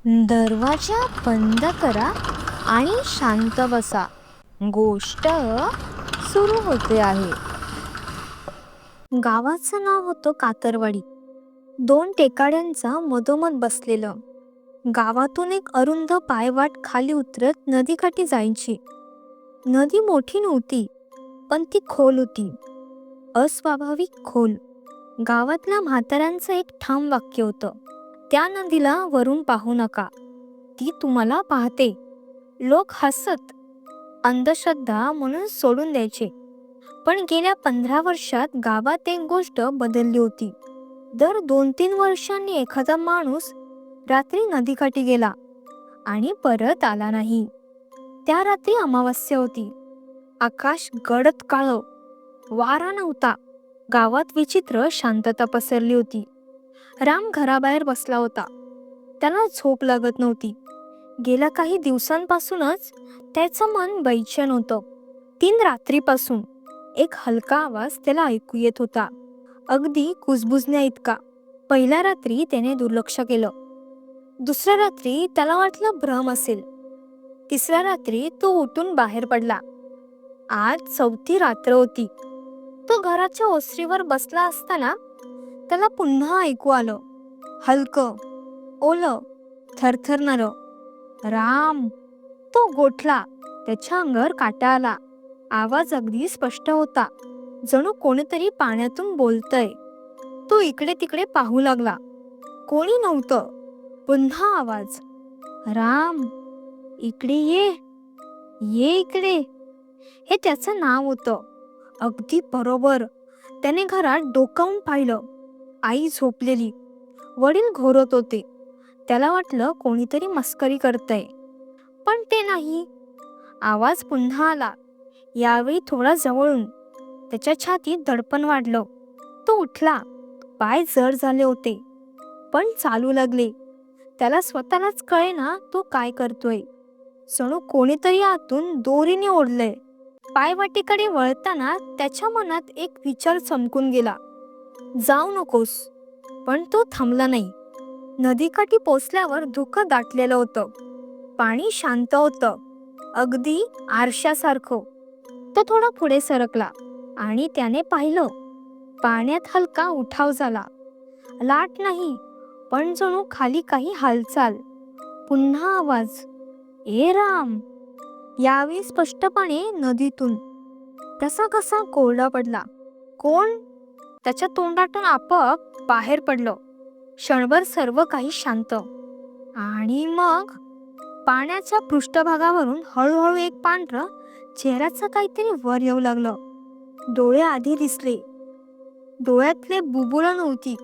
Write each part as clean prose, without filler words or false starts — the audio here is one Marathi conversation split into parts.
दरवाजा बंद करा आणि शांत बसा. गोष्ट सुरू होते आहे. गावाचं नाव होतं कातरवाडी. दोन टेकाड्यांचा मधोमध बसलेलं. गावातून एक अरुंद पायवाट खाली उतरत नदीकाठी जायची. नदी मोठी नव्हती, पण ती खोल होती, अस्वाभाविक खोल. गावातल्या म्हाताऱ्यांचं एक ठाम वाक्य होतं, त्या नदीला वरून पाहू नका, ती तुम्हाला पाहते. लोक हसत, अंधश्रद्धा म्हणून सोडून द्यायचे. पण गेल्या 15 वर्षात गावात एक गोष्ट बदलली होती. दर 2-3 वर्षांनी एखादा माणूस रात्री नदीकाठी गेला आणि परत आला नाही. त्या रात्री अमावास्या होती. आकाश गडद काळं, वारा नव्हता. गावात विचित्र शांतता पसरली होती. राम घराबाहेर बसला होता. त्याला झोप लागत नव्हती. गेल्या काही दिवसांपासूनच त्याचं मन बैचेन होतं. 3 रात्रीपासून एक हलका आवाज त्याला ऐकू येत होता, अगदी कुजबुजण्या इतका. पहिल्या रात्री त्याने दुर्लक्ष केलं. दुसऱ्या रात्री त्याला वाटलं भ्रम असेल. तिसऱ्या रात्री तो उठून बाहेर पडला. आज 4थी रात्र होती. तो घराच्या ओसरीवर बसला असताना त्याला पुन्हा ऐकू आलं, हलकं, ओलं, थरथरणारं, राम. तो गोठला. त्याच्या अंगावर काटा आला. आवाज अगदी स्पष्ट होता, जणू कोणीतरी पाण्यातून बोलतय. तो इकडे तिकडे पाहू लागला. कोणी नव्हतं. पुन्हा आवाज, राम, इकडे ये, ये इकडे. हे त्याचं नाव होतं. अगदी बरोबर. त्याने घरात डोकावून पाहिलं. आई झोपलेली, वडील घोरत होते. त्याला वाटलं कोणीतरी मस्करी करतंय, पण ते नाही. आवाज पुन्हा आला, यावेळी थोडा जवळून. त्याच्या छातीत धडपण वाढलं. तो उठला. पाय जड झाले होते, पण चालू लागले. त्याला स्वतःलाच कळेना तो काय करतोय. जणू कोणीतरी आतून दोरीने ओढलंय. पायवाटेकडे वळताना त्याच्या मनात एक विचार चमकून गेला, जाऊ नकोस. पण तो थांबला नाही. नदीकाठी पोचल्यावर धुकं दाटलेलं होतं. पाणी शांत होतं, अगदी आरशासारखं. तो थोडा पुढे सरकला आणि त्याने पाहिलं, पाण्यात हलका उठाव झाला. लाट नाही, पण जणू खाली काही हालचाल. पुन्हा आवाज, ए राम. यावेळी स्पष्टपणे नदीतून. तसा कसा कोरडा पडला. कोण? त्याच्या तोंडातून आपोआप बाहेर पडलं. क्षणभर सर्व काही शांत. आणि मग पाण्याच्या पृष्ठभागावरून हळूहळू एक पांढरं चेहऱ्याचं काहीतरी वर येऊ लागलं. डोळे आधी दिसले. डोळ्यातले बुबुळं नव्हती,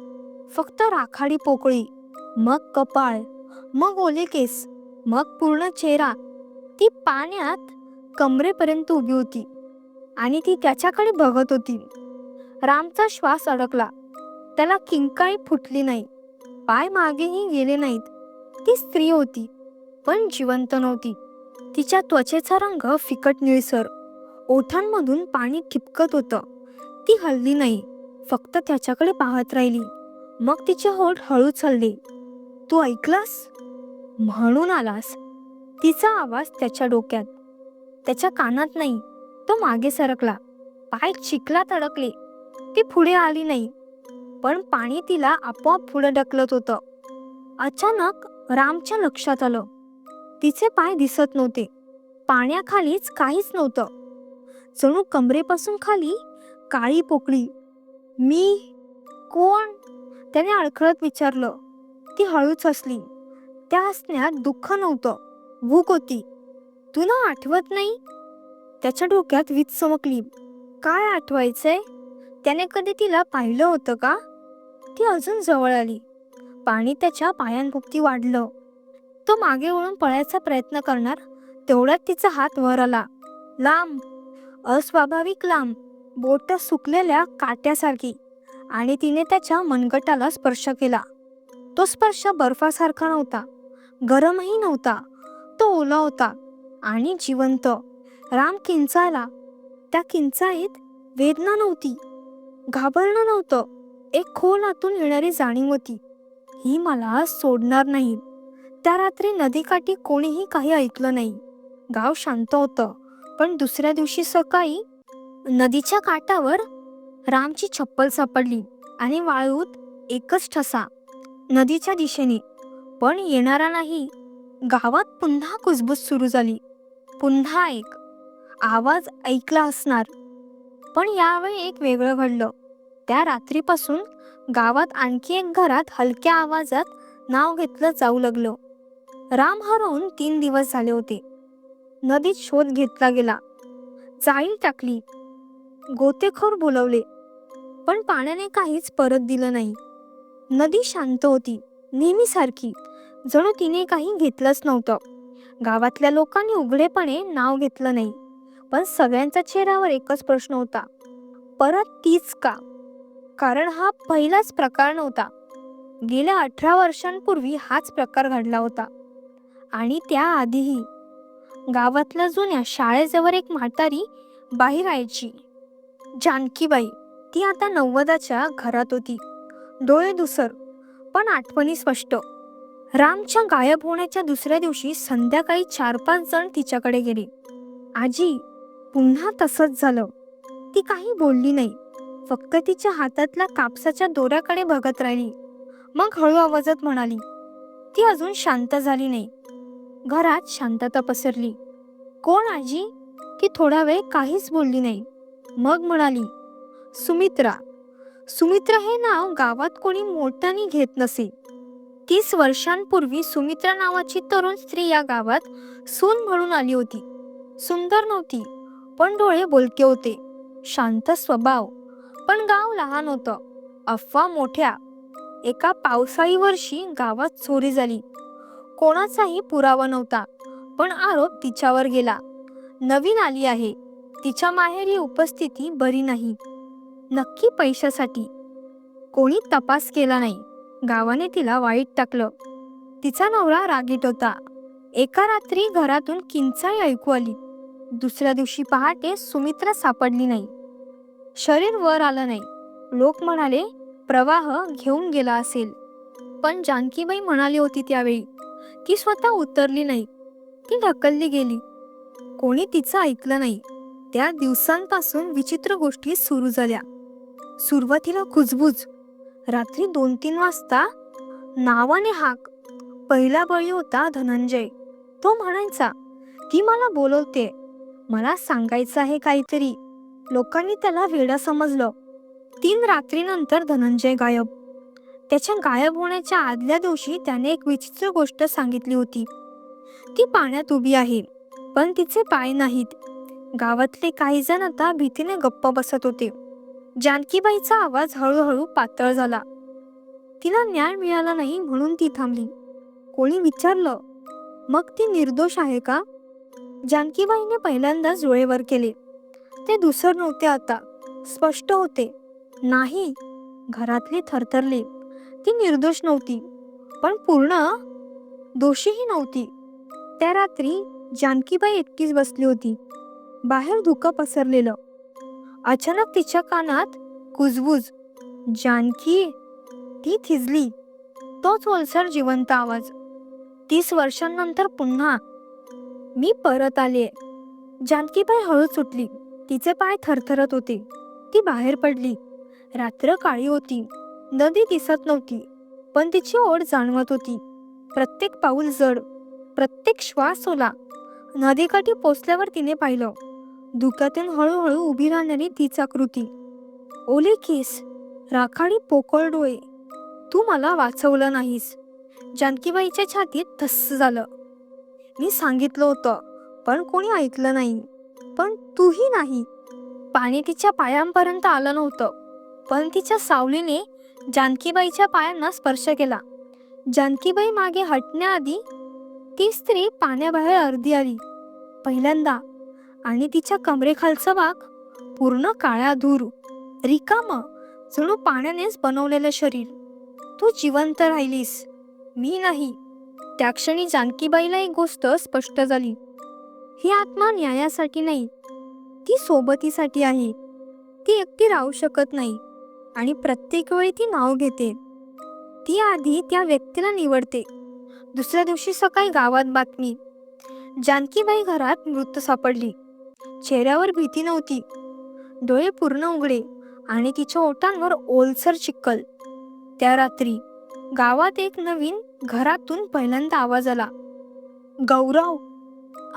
फक्त राखाडी पोकळी. मग कपाळ, मग ओले केस, मग पूर्ण चेहरा. ती पाण्यात कमरेपर्यंत उभी होती आणि ती त्याच्याकडे बघत होती. रामचा श्वास अडकला. त्याला किंकाळी फुटली नाही, पाय मागेही गेले नाहीत. ती स्त्री होती, पण जिवंत नव्हती. तिच्या त्वचेचा रंग फिकट निळसर, ओठांमधून पाणी ठिपकत होतं. ती हलली नाही, फक्त त्याच्याकडे पाहत राहिली. मग तिचे होठ हळूच हलले. तू ऐकलास? म्हणून आलास? तिचा आवाज त्याच्या डोक्यात, त्याच्या कानात नाही. तो मागे सरकला. पाय चिखलात अडकले. ती पुढे आली नाही, पण पाणी तिला आपोआप पुढे ढकलत होतं. अचानक रामच्या लक्षात आलं, तिचे पाय दिसत नव्हते. पाण्याखालीच काहीच नव्हतं. जणू कमरेपासून खाली काळी पोकळी. मी? कोण? त्याने अडखळत विचारलं. ती हळूच हसली. त्या हसण्यात दुःख नव्हतं, भूक होती. तुला आठवत नाही? त्याच्या डोक्यात वीज चमकली. काय आठवायचंय? त्याने कधी तिला पाहिलं होतं का? ती अजून जवळ आली. पाणी त्याच्या पायांभोवती वाढलं. तो मागे वळून पळायचा प्रयत्न करणार, तेवढ्यात तिचा हात वर आला. लांब, अस्वाभाविक लांब, बोटं सुकलेल्या काट्यासारखी. आणि तिने त्याच्या मनगटाला स्पर्श केला. तो स्पर्श बर्फासारखा नव्हता, गरमही नव्हता. तो ओला होता आणि जिवंत. राम किंचाळला. त्या किंचाळीत वेदना नव्हती, घाबरणं नव्हतं. एक खोल आतून येणारी जाणीव होती, ही मला सोडणार नाही. त्या रात्री नदीकाठी कोणीही काही ऐकलं नाही. गाव शांत होतं. पण दुसऱ्या दिवशी सकाळी नदीच्या काठावर रामची चप्पल सापडली आणि वाळूत एकच ठसा, नदीच्या दिशेने. पण येणारा नाही. गावात पुन्हा कुजबूज सुरू झाली. पुन्हा एक आवाज ऐकला असणार. पण यावेळी एक वेगळं घडलं. त्या रात्रीपासून गावात आणखी एक घरात हलक्या आवाजात नाव घेतलं जाऊ लागलं. राम हरवून 3 दिवस झाले होते. नदीत शोध घेतला गेला. जाळी टाकली, गोतेखोर बोलवले, पण पाण्याने काहीच परत दिलं नाही. नदी शांत होती, नेहमीसारखी, जणू तिने काही घेतलंच नव्हतं. गावातल्या लोकांनी उघडेपणे नाव घेतलं नाही, पण सगळ्यांच्या चेहऱ्यावर एकच प्रश्न होता, परत तीच का? कारण हा पहिलाच प्रकार नव्हता. गेल्या 18 वर्षांपूर्वी हाच प्रकार घडला होता. आणि त्याआधीही गावातल्या जुन्या शाळेजवळ एक म्हातारी बाहेर यायची, जानकीबाई. ती आता 90च्या घरात होती. डोळे धुसर, पण आठवणी स्पष्ट. रामच्या गायब होण्याच्या दुसऱ्या दिवशी संध्याकाळी 4-5 जण तिच्याकडे गेले. आजी, पुन्हा तसंच झालं. ती काही बोलली नाही, फक्त तिच्या हातातल्या कापसाच्या दोऱ्याकडे बघत राहिली. मग हळू आवाजात म्हणाली, ती अजून शांत झाली नाही. घरात शांतता पसरली. कोण आजी? ती थोडा वेळ काहीच बोलली नाही. मग म्हणाली, सुमित्रा. सुमित्रा हे नाव गावात कोणी मोठ्याने घेत नसे. 30 वर्षांपूर्वी सुमित्रा नावाची तरुण स्त्री या गावात सून म्हणून आली होती. सुंदर नव्हती, पण डोळे बोलके होते. शांत स्वभाव. पण गाव लहान होतं, अफवा मोठ्या. एका पावसाळी वर्षी गावात चोरी झाली. कोणाचाही पुरावा नव्हता, पण आरोप तिच्यावर गेला. नवीन आली आहे, तिच्या माहेरी उपस्थिती बरी नाही, नक्की पैशासाठी. कोणी तपास केला नाही. गावाने तिला वाईट टाकलं. तिचा नवरा रागीट होता. एका रात्री घरातून किंचाळी ऐकू आली. दुसऱ्या दिवशी पहाटे सुमित्रा सापडली नाही. शरीर वर आलं नाही. लोक म्हणाले, प्रवाह घेऊन गेला असेल. पण जानकीबाई म्हणाली होती त्यावेळी, ती स्वतः उतरली नाही, ती ढकलली गेली. कोणी तिचं ऐकलं नाही. त्या दिवसांपासून विचित्र गोष्टी सुरू झाल्या. सुरुवातीला कुजबूज. रात्री 2-3 वाजता नावाने हाक. पहिला बळी होता धनंजय. तो म्हणायचा, ती मला बोलवते, मला सांगायचं आहे काहीतरी. लोकांनी त्याला वेडा समजलं. 3 रात्रीनंतर धनंजय गायब. त्याच्या गायब होण्याच्या आदल्या दिवशी त्याने एक विचित्र गोष्ट सांगितली होती. ती पाण्यात उभी आहे, पण तिचे पाय नाहीत. गावातले काही जण आता भीतीने गप्प बसत होते. जानकीबाईचा आवाज हळूहळू पातळ झाला. तिला न्याय मिळाला नाही म्हणून ती थांबली. कोणी विचारलं, मग ती निर्दोष आहे का? जानकीबाईने पहिल्यांदाच डोळे वर केले. ते धुसर नव्हते आता, स्पष्ट होते. नाही. घरातले थरथरले. ती निर्दोष नव्हती, पण पूर्ण दोषीही नव्हती. त्या रात्री जानकीबाई एकटीच बसली होती. बाहेर धुकं पसरलेलं. अचानक तिच्या कानात कुजबूज. जानकी. ती थिजली. तोच ओलसर जिवंत आवाज. 30 वर्षांनंतर पुन्हा. मी परत आले. जानकीबाई हळूच उठली. तिचे पाय थरथरत होते. ती बाहेर पडली. रात्र काळी होती. नदी दिसत नव्हती, पण तिची ओढ जाणवत होती. प्रत्येक पाऊल जड, प्रत्येक श्वास ओला. नदीकाठी पोचल्यावर तिने पाहिलं. धुक्यातून हळूहळू उभी राहणारी तीच आकृती. ओले केस, राखाडी पोकळ डोळे. तू मला वाचवलं नाहीस. जानकीबाईच्या छातीत धस्स झालं. मी सांगितलं होतं, पण कोणी ऐकलं नाही. पण तूही नाही. पाणी तिच्या पायांपर्यंत आलं नव्हतं, पण तिच्या सावलीने जानकीबाईच्या पायांना स्पर्श केला. जानकीबाई मागे हटण्याआधी ती स्त्री पाण्याबाहेर अर्धी आली. पहिल्यांदा. आणि तिच्या कमरेखालचा भाग पूर्ण काळ्या धूर, रिकाम, जणू पाण्यानेच बनवलेलं शरीर. तू जिवंत राहिलीस, मी नाही. त्या क्षणी जानकीबाईला एक गोष्ट स्पष्ट झाली. ही आत्मा न्यायासाठी नाही, ती सोबतीसाठी आहे. ती एकटी राहू शकत नाही, आणि प्रत्येक वेळी ती नाव घेते. ती आधी त्या व्यक्तीला निवडते, दुसऱ्या दिवशी सकाळी गावात बातमी, जानकीबाई घरात मृत सापडली. चेहऱ्यावर भीती नव्हती, डोळे पूर्ण उघडे आणि तिच्या ओठांवर ओलसर चिखल. त्या रात्री गावात एक नवीन घरातून पहिल्यांदा आवाज आला, गौरव.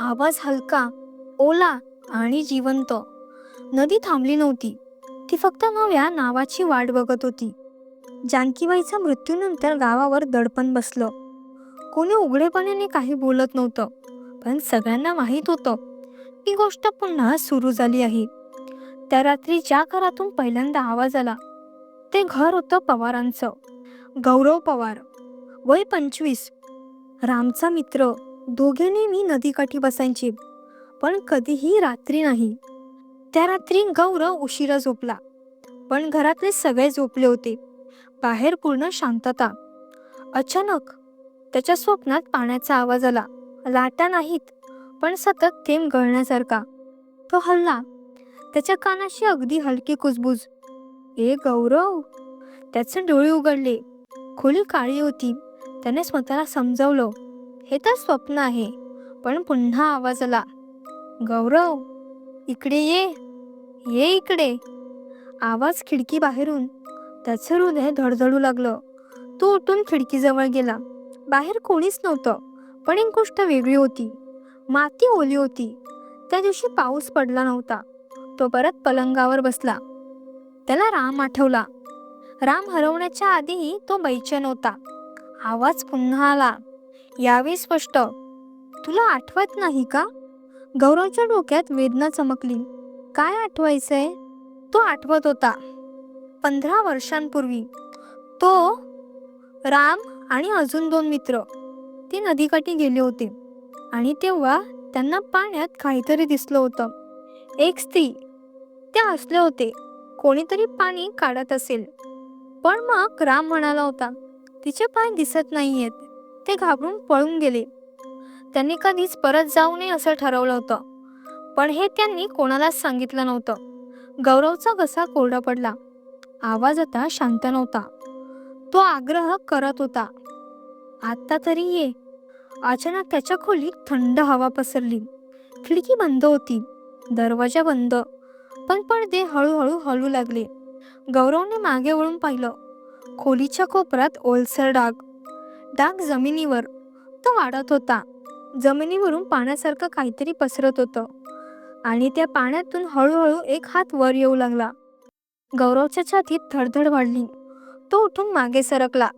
आवाज हलका, ओला आणि जिवंत. नदी थांबली नव्हती, ती फक्त नव्या नावाची वाट बघत होती. जानकीबाईच्या मृत्यूनंतर गावावर दडपण बसलं. कोणी उघडेपणाने काही बोलत नव्हतं, पण सगळ्यांना माहीत होतं ती गोष्ट पुन्हा सुरू झाली आहे. त्या रात्री ज्या घरातून पहिल्यांदा आवाज आला ते घर होतं पवारांचं. गौरव पवार, वय 25, रामचा मित्र. दोघे नेहमी नदीकाठी बसायचे, पण कधीही रात्री नाही. त्या रात्री गौरव उशिरा झोपला, पण घरातले सगळे झोपले होते. बाहेर पूर्ण शांतता. अचानक त्याच्या स्वप्नात पाण्याचा आवाज आला. लाटा नाहीत, पण सतत थेंब गळण्यासारखा. तो हलला, त्याच्या कानाशी अगदी हलकी कुजबूज. ए गौरव. त्याचे डोळे उघडले. खोली काळी होती. त्याने स्वतःला समजावलं, हे तर स्वप्न आहे. पण पुन्हा आवाज आला, गौरव इकडे ये, ये इकडे. आवाज खिडकी बाहेरून. त्याचं हृदय धडधडू लागलं. तो उठून खिडकीजवळ गेला. बाहेर कोणीच नव्हतं, पण एक गोष्ट वेगळी होती. माती ओली होती. त्या दिवशी पाऊस पडला नव्हता. तो परत पलंगावर बसला. त्याला राम आठवला. राम हरवण्याच्या आधीही तो बेचैन होता. आवाज पुन्हा आला, यावेळी स्पष्ट, तुला आठवत नाही का? गौरवच्या डोक्यात वेदना चमकली. काय आठवायचंय? तो आठवत होता 15 वर्षांपूर्वी. तो, राम आणि अजून 2 मित्र ते नदीकाठी गेले होते आणि तेव्हा त्यांना पाण्यात काहीतरी दिसलं होतं. एक स्त्री. ते हसले होते. कोणीतरी पाणी काढत असेल. पण मग राम म्हणाला होता, तिचे पाय दिसत नाहीयेत. ते घाबरून पळून गेले. त्यांनी कधीच परत जाऊ नये असं ठरवलं होतं, पण हे त्यांनी कोणालाच सांगितलं नव्हतं. गौरवचा घसा कोरडा पडला. आवाज आता शांत नव्हता. तो आग्रह करत होता, आता तरी ये. अचानक त्याच्या खोलीत थंड हवा पसरली. खिडकी बंद होती, दरवाजा बंद, पण पडदे हळूहळू हलू लागले. गौरवने मागे वळून पाहिलं. खोलीच्या कोपऱ्यात ओलसर डाग. डाग जमिनीवर. तो वाढत होता. जमिनीवरून पाण्यासारखं काहीतरी पसरत होतं आणि त्या पाण्यातून हळूहळू एक हात वर येऊ लागला. गौरवच्या छातीत धडधड वाढली. तो उठून मागे सरकला.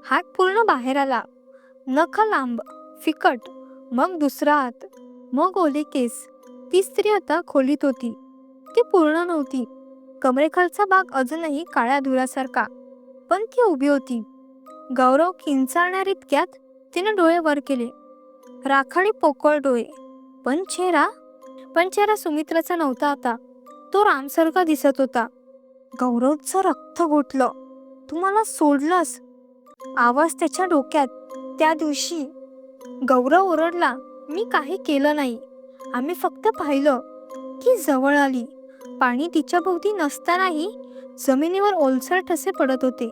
हात पूर्ण बाहेर आला. नख लांब, फिकट, मग दुसरा हात, मग ओले केस. ती स्त्री आता खोलीत होती. ती पूर्ण नव्हती. कमरेखालचा भाग अजूनही काळ्या धुरासारखा, पण ती उभी होती. गौरव किंचाळणार इतक्यात तिने डोळे वर केले. राखाडी पोकळ डोळे, पण चेहरा सुमित्राचा नव्हता आता. तो रामसारखा दिसत होता. गौरवचं रक्त गोठलं. तू मला सोडलंस. आवाज त्याच्या डोक्यात. त्या दिवशी गौरव ओरडला, मी काही केलं नाही. आम्ही फक्त पाहिलं. ती जवळ आली. पाणी तिच्या भोवती नसतानाही जमिनीवर ओलसर ठसे पडत होते.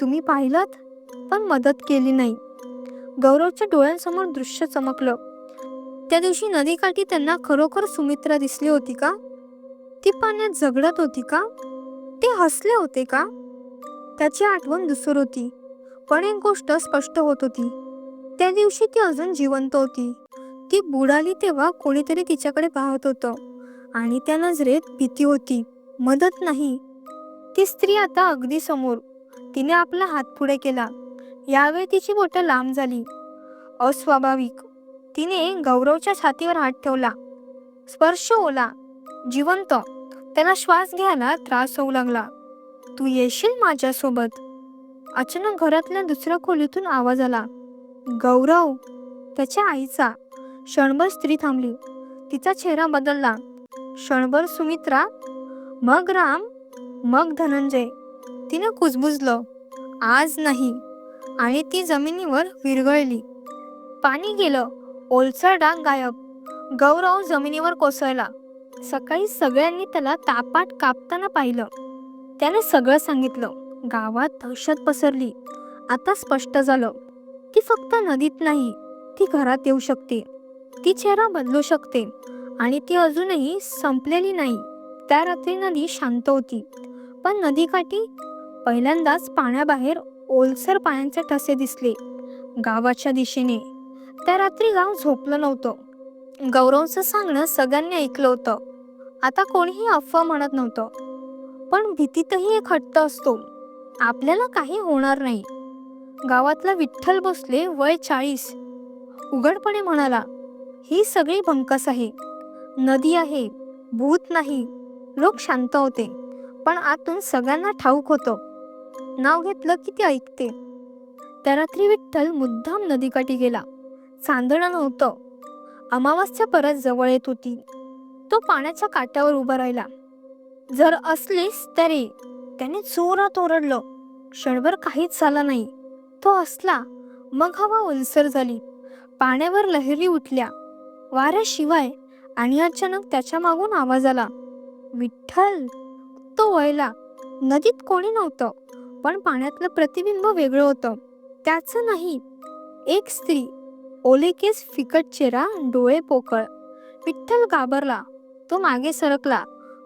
तुम्ही पाहिलत, पण मदत केली नाही. गौरवच्या डोळ्यांसमोर दृश्य चमकलं. त्या दिवशी नदीकाठी त्यांना खरोखर सुमित्रा दिसली होती का? ती पाण्यात झगडत होती का? ते हसले होते का? त्याची आठवण दुसर होती, पण एक गोष्ट स्पष्ट होत होती. त्या दिवशी ती अजून जिवंत होती. ती बुडाली तेव्हा कोणीतरी तिच्याकडे पाहत होतं आणि त्या नजरेत भीती होती, मदत नाही. ती स्त्री आता अगदी समोर. तिने आपला हात पुढे केला. यावेळी तिची बोटं लांब झाली. अस्वाभाविक. तिने गौरवच्या छातीवर हात ठेवला. स्पर्श ओला, जिवंत. त्याला श्वास घ्यायला त्रास होऊ लागला. तू येशील माझ्यासोबत? अचानक घरातल्या दुसऱ्या खोलीतून आवाज आला, गौरव. त्याच्या आईचा. क्षणभर स्त्री थांबली. तिचा चेहरा बदलला. क्षणभर सुमित्रा, मग राम, मग धनंजय. तिने कुजबुजलं, आज नाही. आणि ती जमिनीवर विरघळली. पाणी गेलं. ओलसर डाग गायब. गौरव जमिनीवर कोसळला. सकाळी सगळ्यांनी त्याला तापाट कापताना पाहिलं. त्याने सगळं सांगितलं. गावात दहशत पसरली. आता स्पष्ट झालं, ती फक्त नदीत नाही, ती घरात येऊ शकते. ती चेहरा बदलू शकते आणि ती अजूनही संपलेली नाही. त्या रात्री नदी शांत होती, पण नदीकाठी पहिल्यांदाच पाण्याबाहेर ओलसर पाण्याचे ठसे दिसले. गावाच्या दिशेने. त्या रात्री गाव झोपलं नव्हतं. गौरवचं सांगणं सगळ्यांनी ऐकलं होतं. आता कोणीही अफवा म्हणत नव्हतं. पण भीतीतही एक हट्ट असतो, आपल्याला काही होणार नाही. गावातला विठ्ठल भोसले, वय 40, उघडपणे म्हणाला, ही सगळी भंकस आहे. नदी आहे, भूत नाही. लोक शांत होते, पण आतून सगळ्यांना ठाऊक होतं, नाव घेतलं की ती ऐकते. त्या रात्री विठ्ठल मुद्दाम नदीकाठी गेला. चांदणं नव्हतं. अमावास्या परत जवळ येत होती. तो पाण्याच्या काठावर उभा राहिला. जर असलीस तर ये, त्याने जोरात ओरडलं. क्षणभर काहीच झालं नाही. तो असला. मग हवा ओलसर झाली. पाण्यावर लहरी उठल्या, वाऱ्याशिवाय. आणि अचानक त्याच्या मागून आवाज आला, विठ्ठल. तो वळला. नदीत कोणी नव्हतं, पण पाण्यातलं प्रतिबिंब वेगळं होतं. त्याचं नाही. एक स्त्री, ओले केस, फिकट चेहरा, डोळे पोकळ. विठ्ठल घाबरला. तो मागे सरकला,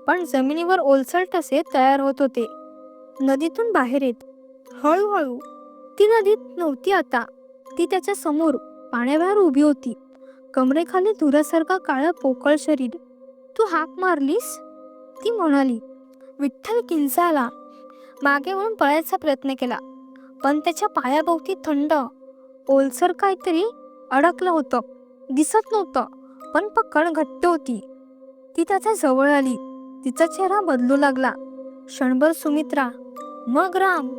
पण जमिनीवर ओलसर ठसे तयार होत होते. नदीतून बाहेर येत हळूहळू. ती नदीत नव्हती आता. ती त्याच्या समोर पाण्याबाहेर उभी होती. कमरेखाली धुरासारखा काळं पोकळ शरीर. तू हाक मारलीस? ती म्हणाली. विठ्ठल किंचाळला. मागे वळून पळायचा प्रयत्न केला, पण त्याच्या पायाभोवती थंड ओलसर काहीतरी अडकलं होतं. दिसत नव्हतं, पण पकड घट्ट होती. ती त्याच्या जवळ आली. तिचा चेहरा बदलू लागला. क्षणभर सुमित्रा, मग राम,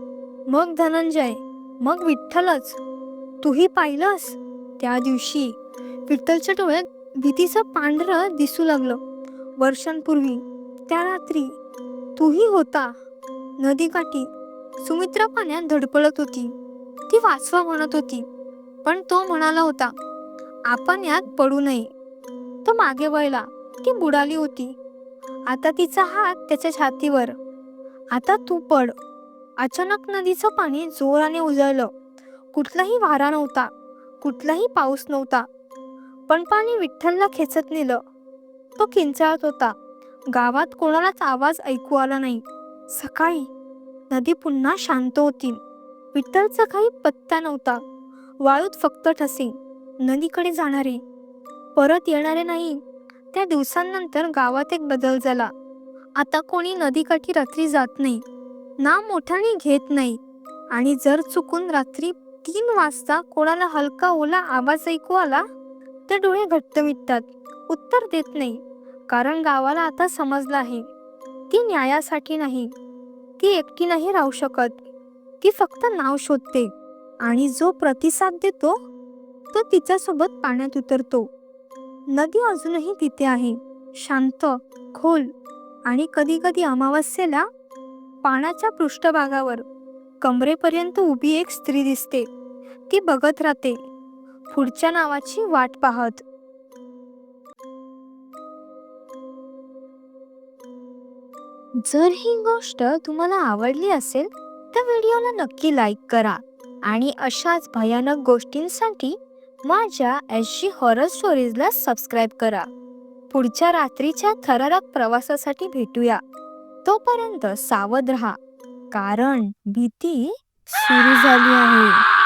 मग धनंजय, मग विठ्ठलच. तूही पाहिलंस? त्या दिवशी विठ्ठलच्या डोळ्यात भीतीचं पांढरं दिसू लागलं. वर्षांपूर्वी त्या रात्री तूही होता नदीकाठी. सुमित्रा पाण्यात धडपडत होती. ती वाचवा म्हणत होती, पण तो म्हणाला होता, आपण यात पडू नये. तो मागे वळला. ती बुडाली होती. आता तिचा हात त्याच्या छातीवर. आता तू पड. अचानक नदीचं पाणी जोराने उजळलं. कुठलाही वारा नव्हता, कुठलाही पाऊस नव्हता, पण पाणी विठ्ठलला खेचत नेलं. तो किंचाळत होता. गावात कोणालाच आवाज ऐकू आला नाही. सकाळी नदी पुन्हा शांत होती. विठ्ठलचा काही पत्ता नव्हता. वाळूत फक्त ठसे, नदीकडे जाणारे, परत येणारे नाही. त्या दिवसांनंतर गावात एक बदल झाला. आता कोणी नदीकाठी रात्री जात नाही, ना मोठ्याने घेत नाही. आणि जर चुकून रात्री 3 वाजता कोणाला हलका ओला आवाज ऐकू आला, तर डोळे घट्ट मिटतात, उत्तर देत नाही. कारण गावाला आता समजलं आहे, ती न्यायासाठी नाही, ती एकटी नाही राहू शकत. ती फक्त नाव शोधते, आणि जो प्रतिसाद देतो तो तिच्यासोबत पाण्यात उतरतो. नदी अजूनही तिथे आहे, शांत, खोल, आणि कधी कधी अमावस्येला पाण्याच्या पृष्ठभागावर कमरेपर्यंत उभी एक स्त्री दिसते. ती बघत राहते, पुढच्या नावाची वाट पाहत. जर ही गोष्ट तुम्हाला आवडली असेल तर व्हिडिओला नक्की लाईक करा आणि अशाच भयानक गोष्टींसाठी माझ्या SG हॉरर स्टोरीजला सबस्क्राईब करा. पुढच्या रात्रीच्या थरारक प्रवासासाठी भेटूया. तोपर्यंत सावध रहा, कारण भीती सुरू झाली आहे.